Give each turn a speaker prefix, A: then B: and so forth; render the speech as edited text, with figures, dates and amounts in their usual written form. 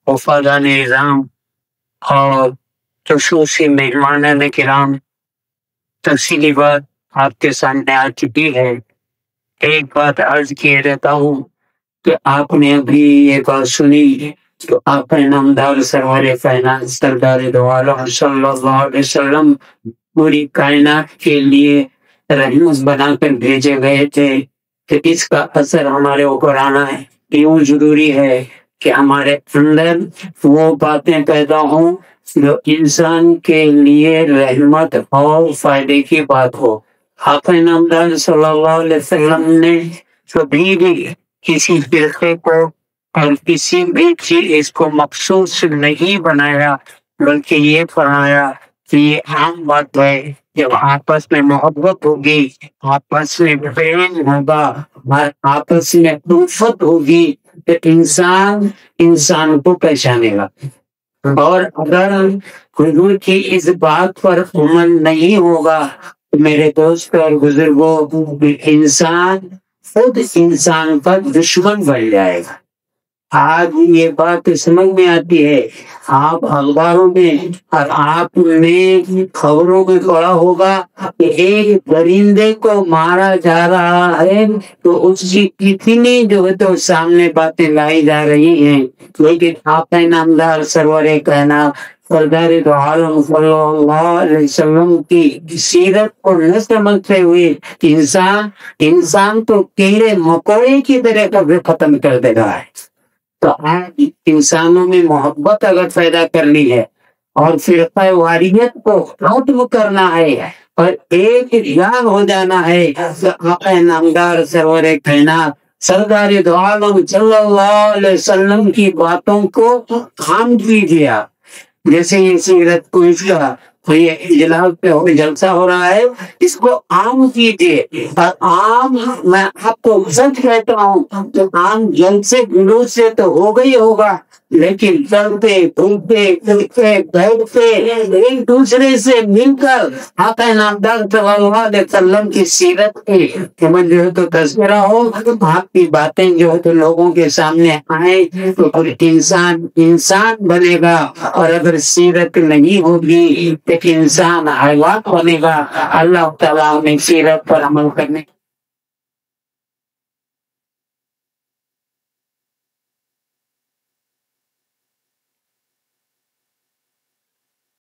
A: वफादार निज़ाम और खसूसी मेहमान किराम, तफसीली बात आपके सामने आ चुकी है। एक बात अर्ज किए रहता हूँ कि आपने अभी ये बात सुनी तो आपने नामदार सरवर कायनात सरदार दो आलम सल्लल्लाहु अलैहि वसल्लम पूरी कायनात के लिए रहमत बनाकर भेजे गए थे, तो इसका असर हमारे ऊपर आना है। यूं जरूरी है कि हमारे अंदर वो बातें पैदा हों जो इंसान के लिए रहमत और फायदे की बात हो। आका नामदार सल्लल्लाहु अलैहि वसल्लम ने कभी भी किसी फिरके को और किसी भी चीज को मखसूस नहीं बनाया, बल्कि ये फरमाया कि ये आम बात है। जब आपस में मोहब्बत होगी, आपस में प्रेम होगा, आपस में उल्फत होगी, तो इंसान इंसान को पहचानेगा। और अगर हुजूर की इस बात पर अमल नहीं होगा तो मेरे दोस्त और बुजुर्गों, इंसान खुद इंसान का दुश्मन बन जाएगा। आज ये बात समझ में आती है, आप अखबारों में और आपने खबरों में पढ़ा होगा कि एक परिंदे को मारा जा रहा है तो उसकी कितनी जो है तो सामने बातें लाई जा रही हैं, लेकिन आपका नामदार सरवर कायनात सरदार दो आलम सल्लल्लाहु अलैहि वसल्लम की सीरत को न समझते हुए इंसान तो कीड़े मकोड़े की तरह कभी खत्म कर दे रहा है। तो आज इंसानों में मोहब्बत अगर पैदा करनी है और फिरका वारियत को खत्म करना है और एक जान हो जाना है, तो आका नामदार सरवर कायनात सरदार दो आलम सल्लल्लाहु अलैहि वसल्लम की बातों को आम कीजिए। आप जैसे ये सीरत को इसका ये इजलास पे जलसा हो रहा है, इसको आम कीजिए। और आम मैं आपको सच कहता हूँ, तो आम जल से गुरु से तो होगा ही होगा, लेकिन चलते घूमते फिरते बैठते एक दूसरे से मिलकर आका नामदार सल्लल्लाहु अलैहि वसल्लम की सीरत के जो है तो तस्वीर हो, आपकी बातें जो है तो लोगों के सामने आए तो इंसान बनेगा। और अगर सीरत नहीं होगी तो इंसान हैवान बनेगा। अल्लाह ताला हमें सीरत पर अमल करने